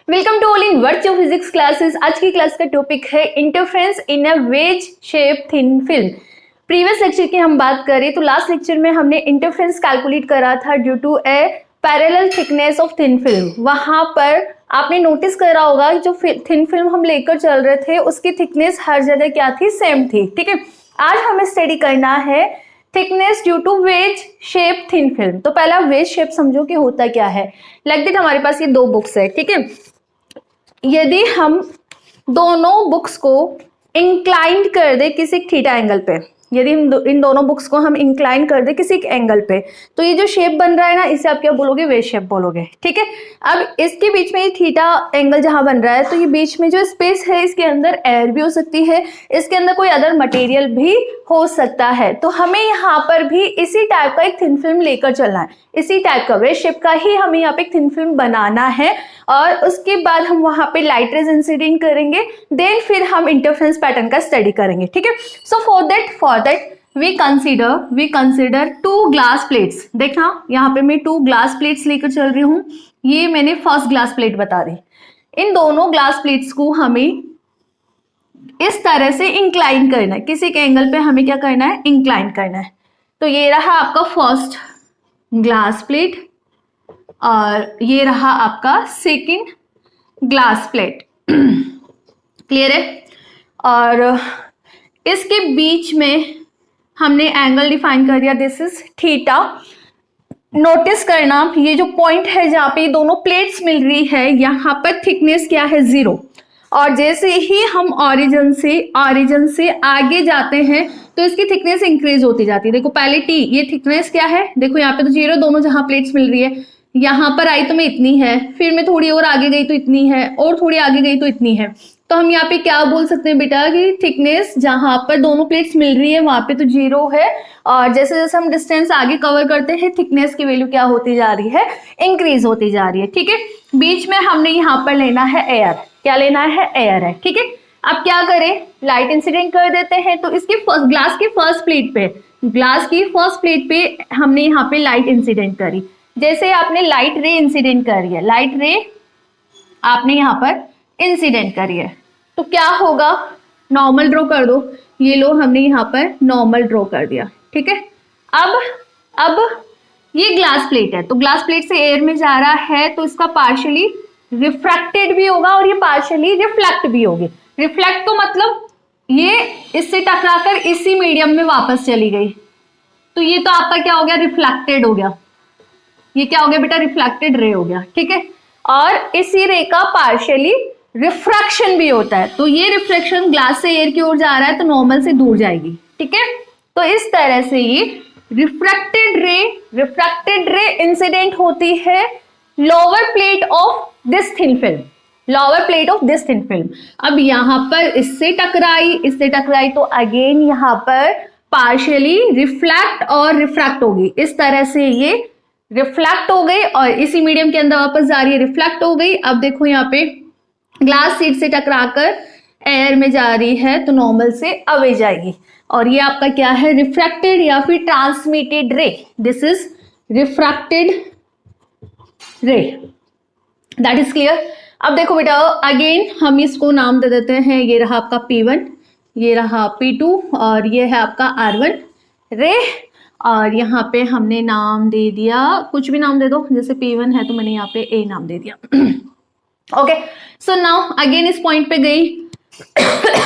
Welcome to all in virtual physics classes. आज की class का टॉपिक है interference in a wedge shape thin film. Previous lecture की हम बात करें तो लास्ट लेक्चर में हमने इंटरफेरेंस कैलकुलेट करा था due to a parallel thickness of thin film. वहां पर आपने नोटिस करा होगा जो थिन फिल्म हम लेकर चल रहे थे उसकी थिकनेस हर जगह क्या थी, सेम थी। ठीक है, आज हमें स्टडी करना है thickness due to wedge shape thin film. तो पहला वेज शेप समझो कि होता क्या है। लाइक दैट हमारे पास ये दो बुक्स है। ठीक है, यदि हम दोनों बुक्स को इंक्लाइन कर दे किसी थीटा एंगल पे, यदि हम इन दोनों बुक्स को हम इंक्लाइन कर दे किसी एंगल पे, तो ये जो शेप बन रहा है ना, इसे आप क्या बोलोगे, वेज शेप बोलोगे। ठीक है, अब इसके बीच में ये थीटा एंगल जहां बन रहा है, तो ये बीच में जो स्पेस है इसके अंदर एयर भी हो सकती है, इसके अंदर कोई अदर मटेरियल भी हो सकता है। तो हमें यहाँ पर भी इसी टाइप का एक थिन फिल्म लेकर चलना है, इसी टाइप का वेज शेप का ही हमें यहाँ पे एक थिन फिल्म बनाना है। और उसके बाद हम वहां पे लाइट रेज इंसिडेंट करेंगे, देन फिर हम इंटरफेरेंस पैटर्न का स्टडी करेंगे। ठीक है, so for that we consider two glass plates. देखना यहाँ पे मैं टू ग्लास प्लेट्स लेकर चल रही हूँ, ये मैंने फर्स्ट ग्लास प्लेट बता दी। इन दोनों ग्लास प्लेट्स को हमें इस तरह से इंक्लाइन करना है, किसी के एंगल पे हमें क्या करना है, इंक्लाइन करना है। तो ये रहा आपका फर्स्ट ग्लास प्लेट और ये रहा आपका सेकंड ग्लास प्लेट। क्लियर है? और इसके बीच में हमने एंगल डिफाइन कर दिया, दिस इज थीटा। नोटिस करना ये जो पॉइंट है जहां पे दोनों प्लेट्स मिल रही है, यहां पर थिकनेस क्या है, 0। और जैसे ही हम ऑरिजिन से आगे जाते हैं तो इसकी थिकनेस इंक्रीज होती जाती है। देखो पहले टी, ये थिकनेस क्या है, देखो यहाँ पे तो 0, दोनों जहां प्लेट्स मिल रही है, यहाँ पर आई तो मैं इतनी है, फिर मैं थोड़ी और आगे गई तो इतनी है, और थोड़ी आगे गई तो इतनी है। तो हम यहाँ पे क्या बोल सकते हैं बेटा कि थिकनेस जहां पर दोनों प्लेट्स मिल रही है वहां पे तो 0 है, और जैसे जैसे हम डिस्टेंस आगे कवर करते हैं थिकनेस की वैल्यू क्या होती जा रही है, इंक्रीज होती जा रही है। ठीक है, बीच में हमने यहाँ पर लेना है एयर, क्या लेना है, एयर है। ठीक है, अब क्या करें, लाइट इंसिडेंट कर देते हैं। तो इसकी ग्लास की फर्स्ट प्लेट पे हमने यहाँ पे लाइट इंसिडेंट करी। जैसे आपने लाइट रे इंसिडेंट करी है, लाइट रे आपने यहाँ पर इंसिडेंट करी है, तो क्या होगा, नॉर्मल ड्रॉ कर दो। ये लो हमने यहाँ पर नॉर्मल ड्रॉ कर दिया। ठीक है, अब ये ग्लास प्लेट है, तो ग्लास प्लेट से एयर में जा रहा है तो इसका पार्शियली रिफ्रैक्टेड भी होगा और ये पार्शियली रिफ्लेक्ट भी होगी। रिफ्लेक्ट तो मतलब ये इससे टकराकर इसी मीडियम में वापस चली गई, तो ये तो आपका क्या हो गया, रिफ्लेक्टेड हो गया। ये क्या हो गया बेटा, रिफ्लेक्टेड रे हो गया। ठीक है, और इसी रे का पार्शियली रिफ्रैक्शन भी होता है, तो ये रिफ्लेक्शन ग्लास से एयर की ओर जा रहा है तो नॉर्मल से दूर जाएगी। ठीक है, तो इस तरह से ये रिफ्रैक्टेड रे इंसिडेंट होती है lower plate of this thin film. अब यहां पर इससे टकराई तो अगेन यहां पर पार्शियली रिफ्लेक्ट और रिफ्रैक्ट होगी। इस तरह से ये रिफ्लेक्ट हो गई और इसी मीडियम के अंदर वापस जा रही है, रिफ्लेक्ट हो गई। अब देखो यहाँ पे ग्लास शीट से टकराकर एयर में जा रही है तो नॉर्मल से अवे जाएगी, और ये आपका क्या है, रिफ्रैक्टेड या फिर ट्रांसमिटेड रे। दिस इज रिफ्रैक्टेड रे, दैट इज क्लियर। अब देखो बेटा अगेन हम इसको नाम दे देते हैं, ये रहा आपका P1, ये रहा P2 और ये है आपका R1 रे, और यहाँ पे हमने नाम दे दिया, कुछ भी नाम दे दो, जैसे P1 है तो मैंने यहाँ पे A नाम दे दिया। ओके, सो नाउ अगेन इस पॉइंट पे गई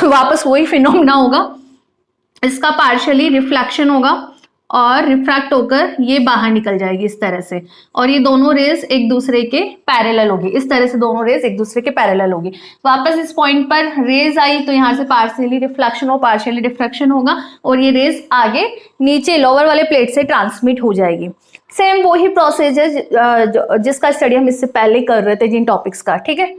वापस वही फिनोमेना होगा, इसका पार्शियली रिफ्लेक्शन होगा और रिफ्रैक्ट होकर ये बाहर निकल जाएगी इस तरह से, और ये दोनों रेज एक दूसरे के पैरेलल होगी। इस तरह से दोनों रेज एक दूसरे के पैरेलल होगी। वापस इस पॉइंट पर रेज आई तो यहाँ से पार्शियली रिफ्लेक्शन और पार्शियली रिफ्रैक्शन होगा, और ये रेज आगे नीचे लोअर वाले प्लेट से ट्रांसमिट हो जाएगी। सेम वही प्रोसेस है जिसका स्टडी हम इससे पहले कर रहे थे जिन टॉपिक्स का। ठीक है,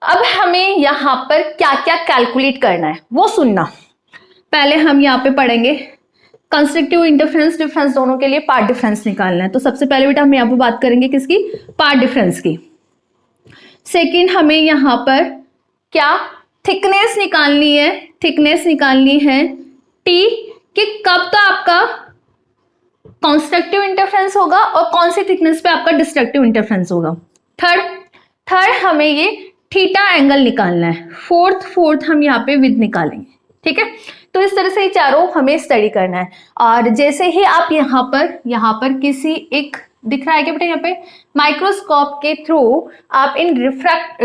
अब हमें यहाँ पर क्या क्या कैलकुलेट करना है वो सुनना। पहले हम यहाँ पे पढ़ेंगे कंस्ट्रक्टिव इंटरफेरेंस डिफरेंस, दोनों के लिए पार्ट डिफरेंस निकालना है। तो सबसे पहले बेटा हम यहाँ पे बात करेंगे किसकी, पार्ट डिफरेंस की। सेकंड हमें यहाँ पर क्या थिकनेस निकालनी है टी, कि कब तो आपका कंस्ट्रक्टिव इंटरफेरेंस होगा और कौन सी थिकनेस पे आपका डिस्ट्रक्टिव इंटरफेरेंस होगा। थर्ड थर्ड हमें ये थीटा एंगल निकालना है, फोर्थ हम यहाँ पे विद निकालेंगे, ठीक है। तो इस तरह से ये चारों हमें स्टडी करना है। और जैसे ही आप यहाँ पर किसी एक दिख रहा है क्या बेटा, यहाँ पे माइक्रोस्कोप के थ्रू आप इन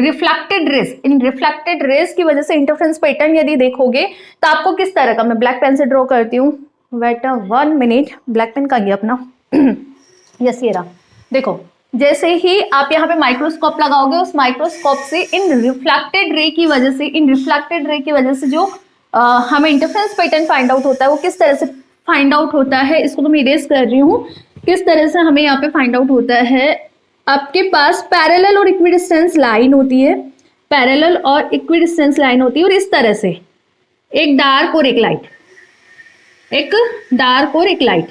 रिफ्लेक्टेड रेस की वजह से इंटरफेरेंस पैटर्न यदि देखोगे तो आपको किस तरह का, मैं ब्लैक पेन से ड्रॉ करती हूँ, वेट 1 मिनट, ब्लैक पेन कहाँ गया अपना यस ये रहा। देखो जैसे ही आप यहाँ पे माइक्रोस्कोप लगाओगे, उस माइक्रोस्कोप से इन रिफ्लेक्टेड रे की वजह से जो हमें इंटरफेरेंस पैटर्न फाइंड आउट होता है, वो किस तरह से फाइंड आउट होता है, इसको तो मैं इरेज कर रही हूँ, किस तरह से हमें यहाँ पे फाइंड आउट होता है। आपके पास पैरेलल और इक्विडिस्टेंस लाइन होती है, पैरेलल और इक्विडिस्टेंस लाइन होती है, और इस तरह से एक डार्क और एक लाइट, एक डार्क और एक लाइट,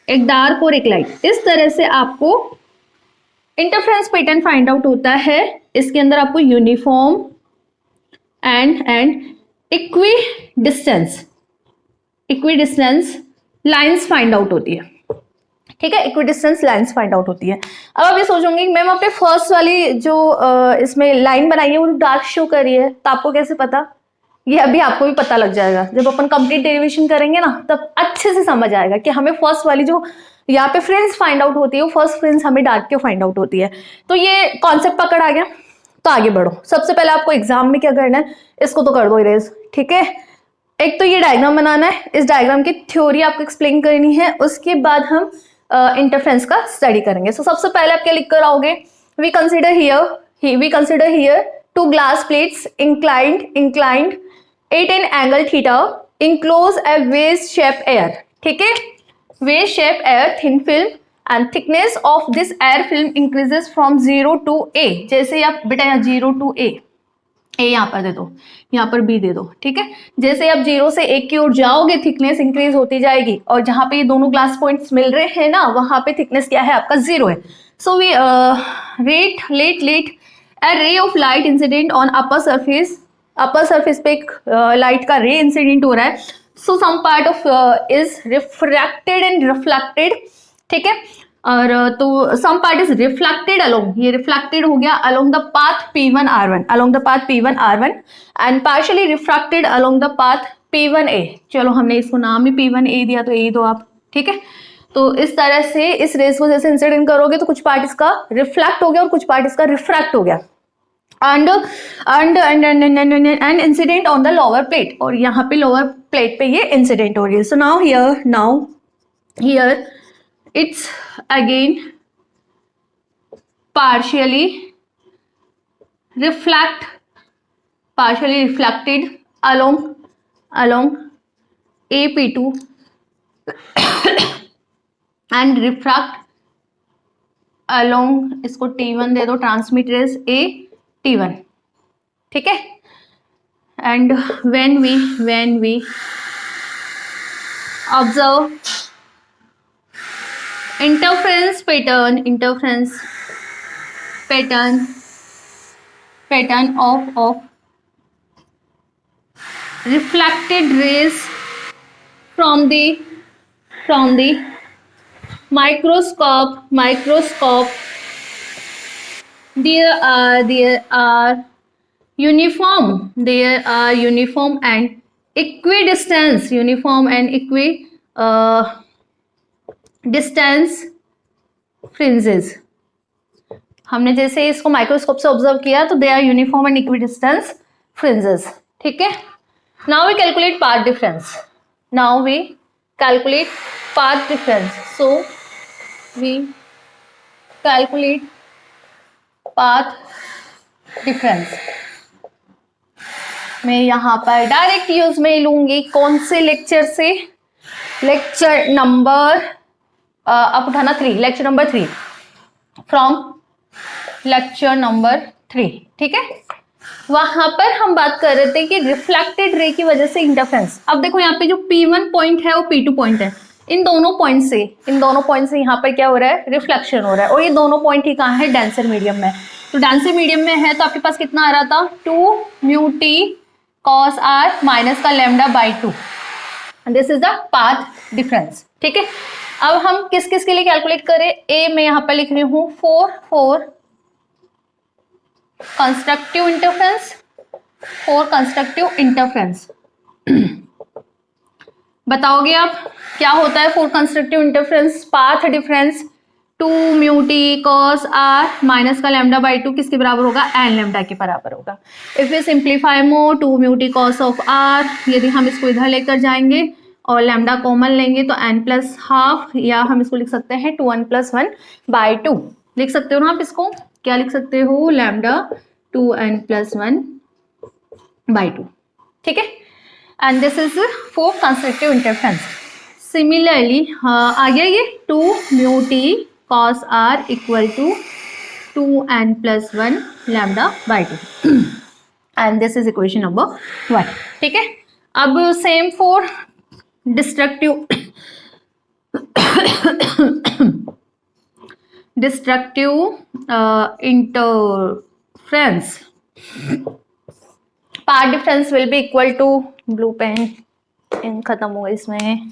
एक डार्क और एक लाइट, इस तरह से आपको इंटरफेरेंस पैटर्न फाइंड आउट होता है। इसके अंदर आपको uniform and equidistance lines find out होती है, ठीक है, इक्विडिस्टेंस लाइंस फाइंड आउट होती है। अब आप ये सोचोगे मैम आपने फर्स्ट वाली जो इसमें लाइन बनाई है वो डार्क शो कर रही है, तो आपको कैसे पता? ये अभी आपको भी पता लग जाएगा, जब अपन कंप्लीट डेरिवेशन करेंगे ना तब अच्छे से समझ आएगा कि हमें फर्स्ट वाली जो यहाँ पे फ्रिंज फाइंड आउट होती है, वो फर्स्ट फ्रिंज हमें डार्क क्यों फाइंड आउट होती है। तो ये कॉन्सेप्ट पकड़ आ गया, तो आगे बढ़ो। सबसे पहले आपको एग्जाम में क्या करना है, इसको तो कर दो इरेज, ठीक है। एक तो ये डायग्राम बनाना है, इस डायग्राम की थ्योरी आपको एक्सप्लेन करनी है, उसके बाद हम इंटरफेरेंस का स्टडी करेंगे। सो सबसे पहले आप क्या लिख कर आओगे, we consider here two glass plates inclined at an angle theta enclose a vase shaped air, ठीक है, vase shaped air thin film and thickness of this air film increases from 0 to a। जैसे आप बेटा यहाँ 0 to a यहाँ पर दे दो, यहाँ पर b दे दो, ठीक है। जैसे आप 0 से 1 की ओर जाओगे थिकनेस इंक्रीज होती जाएगी, और जहां पे ये दोनों ग्लास पॉइंट्स मिल रहे हैं ना, वहां पे थिकनेस क्या है आपका 0 है। So we let a ray of light incident on upper surface पे एक लाइट का रे इंसिडेंट हो रहा है। So some part of is refracted and reflected, ठीक है, और तो some part is reflected along, ये रिफ्लेक्टेड हो गया along the path P1R1 and partially refracted along the path P1A। चलो हमने इसको नाम ही P1A दिया, तो ए दो आप, ठीक है। तो इस तरह से इस रेस को जैसे इंसिडेंट करोगे तो कुछ पार्ट इसका रिफ्लेक्ट हो गया और कुछ पार्ट इसका रिफ्रैक्ट हो गया, and incident on the lower plate, और यहाँ पे लोअर प्लेट पे ये इंसिडेंट हो रही है। So now here it's again partially reflected along AP2 and refract along, इसको T1 दे दो, ट्रांसमिट रेज A T1, ठीक है। And when we observe interference pattern of reflected rays from the microscope, there are uniform and equidistance distance fringes। हमने जैसे इसको microscope से observe किया तो they are uniform and equidistance fringes, ठीक है। Now we calculate path difference, so we calculate path difference. मैं यहाँ पर डायरेक्ट यूज में लूंगी कौन से लेक्चर से, लेक्चर नंबर आप उठाना 3, lecture number 3 from lecture number 3, ठीक है। वहां पर हम बात कर रहे थे कि रिफ्लेक्टेड रे की वजह से इंटरफेरेंस। अब देखो यहाँ पे जो P1 पॉइंट है वो P2 पॉइंट है, इन दोनों पॉइंट से यहाँ पर क्या हो रहा है, रिफ्लेक्शन हो रहा है, और ये दोनों पॉइंट ही कहाँ है, डेंसर मीडियम में। तो डेंसर मीडियम में है तो आपके पास कितना आ रहा था, 2 mu t cos r minus का lambda by 2, this is the path difference, ठीक है। अब हम किस किस के लिए कैलकुलेट करें, ए में यहाँ पर लिख रही हूँ 4 constructive interference, for constructive interference बताओगे आप क्या होता है for constructive interference? Path difference 2 mu T cos r minus का लैम्डा बाई 2 किसके बराबर होगा? एन लैम्डा के बराबर होगा। If you simplify more 2 mu T cos of r, यदि हम इसको इधर लेकर जाएंगे और लैम्डा कॉमन लेंगे तो n प्लस हाफ, या हम इसको लिख सकते हैं 2n प्लस 1 बाई 2 लिख सकते हो ना आप इसको, क्या लिख सकते हो? लैम्डा 2n प्लस 1 बाई 2, ठीक है। And this is for constructive interference. Similarly आ गया ये 2 mu t cos r equal to 2n plus 1 lambda by 2 and this is equation number 1, ठीक है। अब same for destructive interference, part difference will be equal to, blue pen खत्म हुआ इसमें,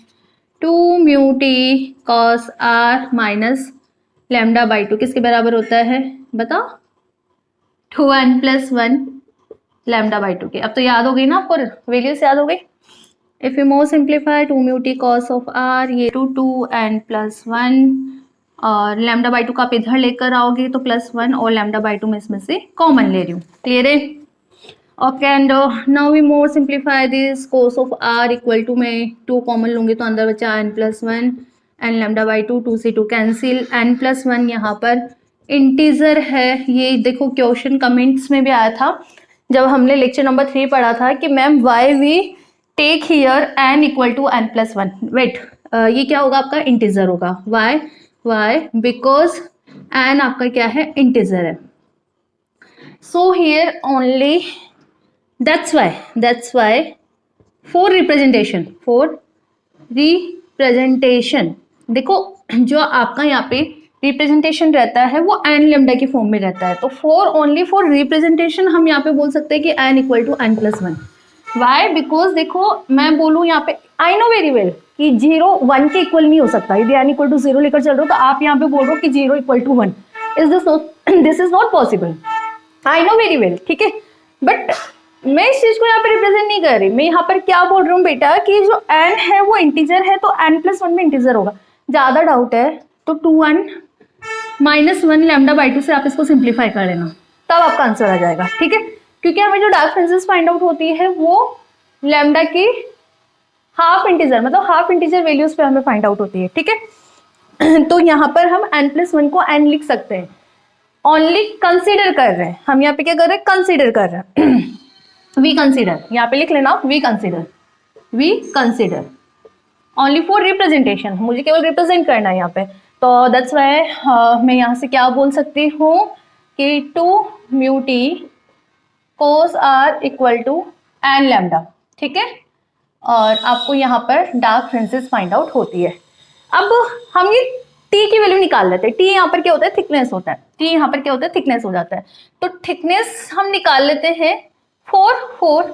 2 mu T cos r minus lambda by 2 किसके बराबर होता है बताओ? 2n प्लस 1 लैम्डा बाई 2 के। अब तो याद हो गई ना आपको, वैल्यूज याद हो गई। If you more simplify 2 mu T cos of r, ये 2n प्लस 1 और लैम्डा बाई 2 का आप इधर लेकर आओगे तो प्लस 1 और लैम्डा बाई 2 में इसमें से कॉमन ले रही हूँ, क्लियर है? Okay and now we more simplify this cos of r equal to, मैं 2 कॉमन लूंगी तो अंदर बचा n plus 1 n lambda by 2, 2 से 2 कैंसिल, n प्लस 1 यहाँ पर इंटीजर है। ये देखो क्वेश्चन कमेंट्स में भी आया था जब हमने लेक्चर नंबर 3 पढ़ा था कि ma'am why we take here n equal to n plus 1, wait ये क्या होगा आपका? इंटीजर होगा। वाई बिकॉज n आपका क्या है? इंटीजर है। So here only, that's why for representation देखो जो आपका यहाँ पे रिप्रेजेंटेशन रहता है वो एन लेमडा की फॉर्म में रहता है, तो ओनली फॉर रिप्रेजेंटेशन हम यहाँ पे बोल सकते हैं कि n equal to n plus 1। Why? Because देखो मैं बोलूँ यहाँ पे, आई नो वेरी वेल कि 0 1 के इक्वल नहीं हो सकता। यदि एन इक्वल टू 0 लेकर चल रहे हो तो आप यहाँ पे बोल रहे हो कि 0 equal to 1, this is not possible, I know very well, ठीक है। बट मैं इस चीज को यहाँ पे रिप्रेजेंट नहीं कर रही, मैं यहाँ पर क्या बोल रही हूँ बेटा कि जो n है वो इंटीजर है तो n प्लस 1 में इंटीजर होगा। ज्यादा डाउट है तो 2n माइनस 1 लैम्डा बाई 2 से आप इसको सिंप्लीफाई कर लेना, तब आपका आंसर आ जाएगा, ठीक है। क्योंकि हमें जो डार्क फ्रेंसेस फाइंड आउट होती है वो लैम्डा की हाफ इंटीजर, मतलब हाफ इंटीजर वैल्यूज पे हमें फाइंड आउट होती है, ठीक है। तो यहाँ पर हम n प्लस 1 को n लिख सकते हैं, ओनली कंसिडर कर रहे हैं हम यहाँ पे, क्या कर रहे हैं? कंसिडर कर रहे हैं। वी कंसिडर, यहाँ पे लिख लेना, we consider only for representation, मुझे केवल रिप्रेजेंट करना है यहाँ पे। तो दैट्स वाई मैं यहाँ से क्या बोल सकती हूँ कि 2 mu T cos r equal to n lambda, ठीक है। और आपको यहाँ पर डार्क फ्रेंसेस फाइंड आउट होती है। अब हम ये टी की वैल्यू निकाल लेते हैं। टी यहाँ पर क्या होता है? थिकनेस होता है। टी यहाँ पर क्या होता है? थिकनेस हो जाता है। तो थिकनेस हम निकाल लेते हैं फॉर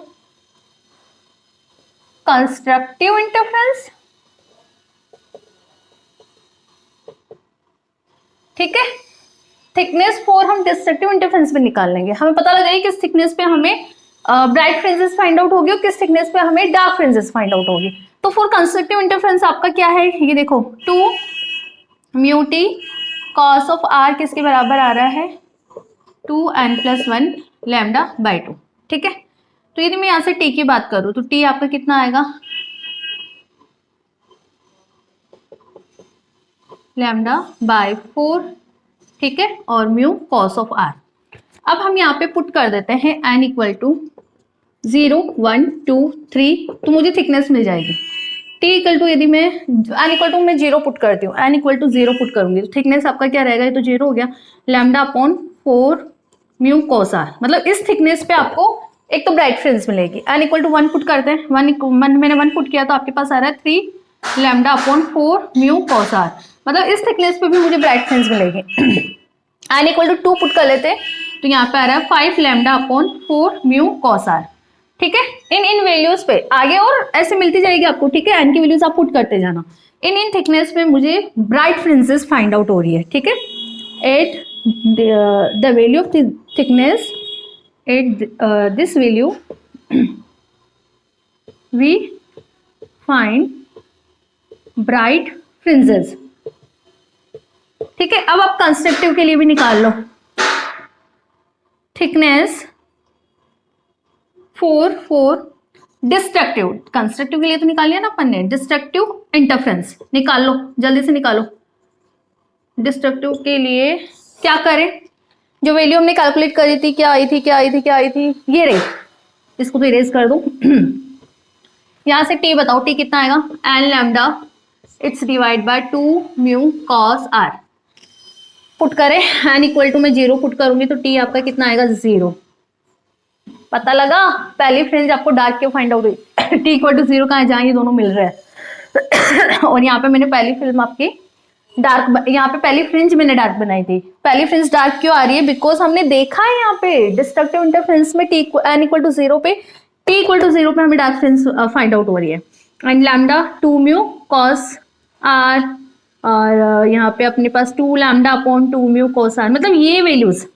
कंस्ट्रक्टिव इंटरफेरेंस, ठीक है। थिकनेस फॉर हम डिस्ट्रक्टिव इंटरफेरेंस पे निकाल लेंगे। हमें पता लग जाएगा किस थिकनेस पे हमें ब्राइट फ्रिंजेस फाइंड आउट होगी और किस थिकनेस पे हमें डार्क फ्रिंजेस फाइंड आउट होगी। तो फॉर कंस्ट्रक्टिव इंटरफेरेंस आपका क्या है? ये देखो 2 mu T cos of r किसके बराबर आ रहा है? 2n प्लस 1 लैम्डा बाई 2, ठीक है। तो यदि मैं यहाँ से टी की बात करूँ तो टी आपका कितना आएगा? लैम्डा बाई 4, ठीक है, और म्यू कॉस ऑफ आर। अब हम यहाँ पे पुट कर देते हैं n इक्वल टू 0 1 2 3, तो मुझे थिकनेस मिल जाएगी। t इक्वल टू, यदि मैं n इक्वल टू मैं 0 पुट करती हूँ, n इक्वल टू 0 पुट करूंगी तो थिकनेस आपका क्या रहेगा? ये तो 0 हो गया, lambda upon 4 mu cos r. मतलब इस थिकनेस पे आपको एक तो ब्राइट फ्रिंज मिलेगी। n इक्वल टू 1 पुट करते हैं, मैंने 1 पुट किया तो आपके पास आ रहा है 3 lambda upon 4 mu cos r. मतलब इस थिकनेस पे भी मुझे ब्राइट फ्रिंज मिलेगी। n इक्वल टू 2 पुट कर लेते हैं तो यहाँ पे आ रहा है 5 lambda upon 4 mu cos r, ठीक है। इन वैल्यूज पे आगे और ऐसे मिलती जाएगी आपको, ठीक है। n की वैल्यूज आप पुट करते जाना। इन थिकनेस पे मुझे ब्राइट फ्रिंजेस फाइंड आउट हो रही है, ठीक है। At the value of thickness at this value we find bright fringes. ठीक है, अब आप कंस्ट्रक्टिव के लिए भी निकाल लो. थिकनेस 4 डिस्ट्रक्टिव, कंस्ट्रक्टिव के लिए तो निकाल लिया ना अपन ने. डिस्ट्रक्टिव इंटरफ्रेंस निकाल लो, जल्दी से निकालो. डिस्ट्रक्टिव के लिए क्या करें, जो वैल्यू हमने कैलकुलेट करी थी, क्या आई थी, ये रही. इसको तो इरेज कर दो. यहां से टी बताओ, टी कितना आएगा. N lambda it's divide by 2 mu cos r. Put करें, एन इक्वल टू में 0 पुट करूंगी तो टी आपका कितना आएगा 0. पता लगा, पहली फ्रिंज आपको डार्क क्यों फाइंड आउट हुई. टी इक्वल टू 0 कहाँ जहाँ ये दोनों मिल रहे हैं. और यहाँ पे मैंने पहली फिल्म आपकी डार्क, यहाँ पे पहली फ्रिंज मैंने डार्क बनाई थी. पहली फ्रिंज डार्क क्यों आ रही है, बिकॉज हमने देखा है यहाँ पे डिस्ट्रक्टिव इंटरफ्रेंस में टी एन इक्वल टू 0 पे, टी इक्वल टू 0 पे हमें डार्क फ्रिंज फाइंड आउट हो रही है. And lambda 2 mu cos r, और यहाँ पे अपने पास 2 lambda upon 2 mu cos r. मतलब ये वैल्यूज,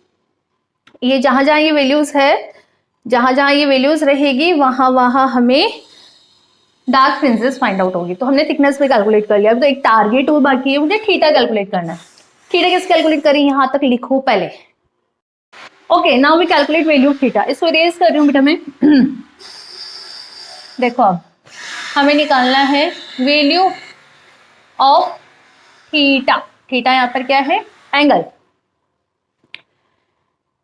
ये जहां जहां ये वैल्यूज है, जहां जहां ये वैल्यूज रहेगी वहां वहां हमें डार्क फ्रिंजेस फाइंड आउट होगी. तो हमने थिकनेस पे कैलकुलेट कर लिया. अब तो एक टारगेट और बाकी है, मुझे थीटा कैलकुलेट करना है. थीटा कैसे कैलकुलेट करें, यहां तक लिखो पहले. Okay, now we calculate value of theta. इसको इरेज कर रही हूँ बेटा मैं. देखो अब हमें निकालना है वैल्यू ऑफ थीटा. थीटा यहाँ पर क्या है, एंगल.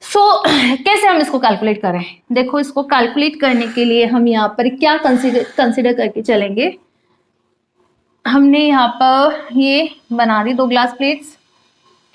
सो कैसे हम इसको कैलकुलेट करें. देखो, इसको कैलकुलेट करने के लिए हम यहाँ पर क्या कंसिडर करके चलेंगे. हमने यहाँ पर ये बना दी 2 ग्लास प्लेट्स.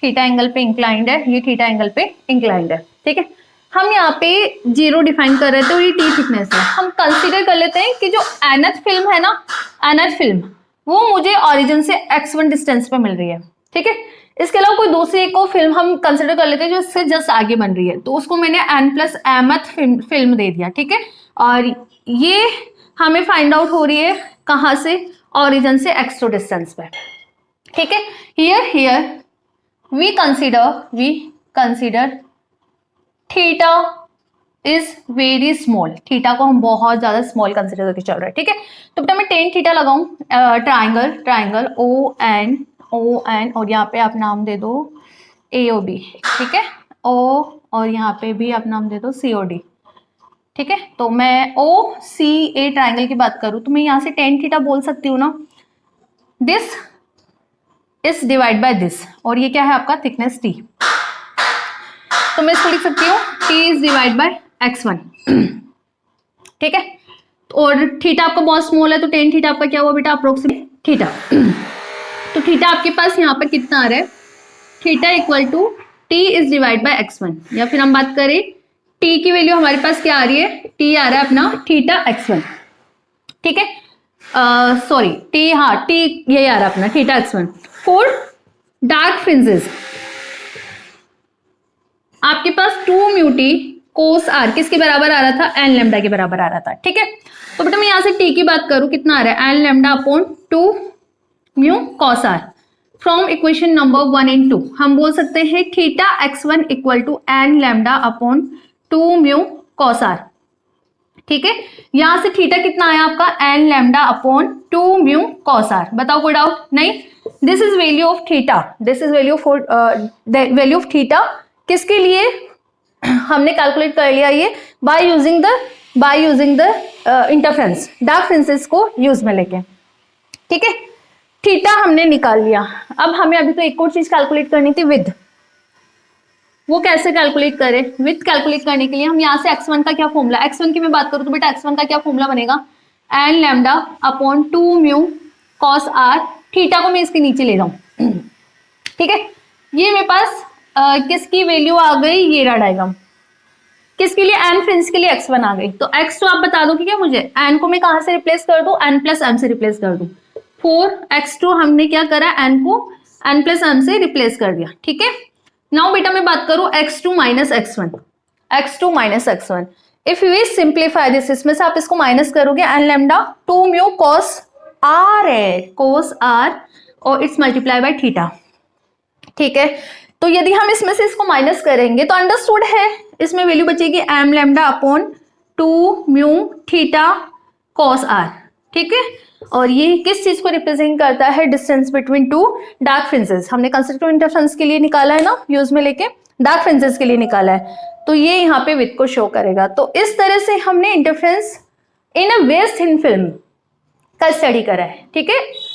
थीटा एंगल पे इंक्लाइंड है, ये थीटा एंगल पे इंक्लाइंड है. ठीक है, हम यहाँ पे 0 डिफाइन कर रहे थे और ये टी थिकनेस है. हम कंसिडर कर लेते हैं कि जो एनथ फिल्म है ना, एनथ फिल्म वो मुझे ओरिजिन से x1 डिस्टेंस पे मिल रही है. ठीक है, इसके अलावा कोई दूसरी एक को फिल्म हम कंसिडर कर लेते हैं जो इससे जस्ट आगे बन रही है, तो उसको मैंने n+mth फिल्म दे दिया. ठीक है, और ये हमें फाइंड आउट हो रही है कहाँ से, ओरिजिन से x2 डिस्टेंस पे. ठीक है, here we consider theta is very small. Theta को हम बहुत ज्यादा स्मॉल कंसिडर करके चल रहे हैं. ठीक है, तो बेटा मैं टेन थीटा लगाऊं. ट्राइंगल ओ एन और यहाँ पे आप नाम दे दो AOB. ठीक है, O और यहाँ पे भी आप नाम दे दो COD. ठीक है, तो मैं OCA ट्राइंगल की बात करूँ तो मैं यहाँ से टेन थीटा बोल सकती हूँ ना. This is divide by this, और ये क्या है आपका थिकनेस T. तो मैं इसको लिख सकती हूँ T is divide by x1. ठीक है, और थीटा आपका बहुत स्मॉल है तो टेन थीटा आपका क्या हुआ बेटा, अप्रोक्सीमेट थीटा. तो थीटा आपके पास यहाँ पर कितना आ रहा है, theta equal to T is divide by x1. या फिर हम बात करें T की वैल्यू हमारे पास क्या आ रही है, T आ रहा है अपना थीटा x1. ठीक है, सॉरी T, हाँ T यही आ रहा है अपना theta x1. For dark fringes आपके पास 2 म्यू टी कोस आर किसके बराबर आ रहा था, एन लैम्डा के बराबर आ रहा था. ठीक है, तो बेटा मैं यहाँ से टी की बात करूं कितना आ रहा है, n lambda upon 2 mu cos r. From equation number 1 and 2 हम बोल सकते हैं theta x1 equal to n lambda upon 2 mu cos r. ठीक है, यहां से थीटा कितना आया आपका, n lambda upon 2 mu cos r. बताओ कोई डाउट नहीं. This is value of theta, this is value of theta. किसके लिए हमने कैलकुलेट कर लिया, ये by using the interference, dark fringes को यूज में लेके. ठीक है, थीटा हमने निकाल लिया. अब हमें अभी तो एक और चीज कैलकुलेट करनी थी, विद. वो कैसे कैलकुलेट करें, विद कैलकुलेट करने के लिए हम यहाँ से x1 का क्या फॉर्मूला, x1 की मैं बात करूँ तो बेटा x1 का क्या फॉर्मूला बनेगा, n lambda upon 2 mu cos r. Theta को मैं इसके नीचे ले जाऊं. ठीक है, ये मेरे पास किसकी वैल्यू आ गई, ये रहा डायग्राम. किसके लिए, एन फ्रिंज के लिए x1 आ गई. तो x2 आप बता दो कि क्या, मुझे n को मैं कहां से रिप्लेस कर दूं, n+m से रिप्लेस कर दूं. 4x2 हमने क्या करा, n को n+m से रिप्लेस कर दिया. ठीक है, नाउ बेटा मैं बात करूं x2 minus x1. If we simplify this, इसमें से आप इसको माइनस करोगे, n lambda 2 mu cos r है, कॉस आर, और इट्स मल्टीप्लाई बाय थीटा. ठीक है, तो यदि हम इसमें से इसको माइनस करेंगे तो अंडरस्टूड है, इसमें वैल्यू बचेगी m lambda upon 2 mu theta cos r, ठीक है। और ये किस चीज को रिप्रेजेंट करता है, distance between two dark fringes. हमने कंसेप्ट ऑफ इंटरफ्रेंस के लिए निकाला है ना, यूज में लेके डार्क फ्रिंजेस के लिए निकाला है, तो ये यहाँ पे विथ को शो करेगा। तो इस तरह से हमने interference in a veg thin film का स्टडी करा है, ठीक है।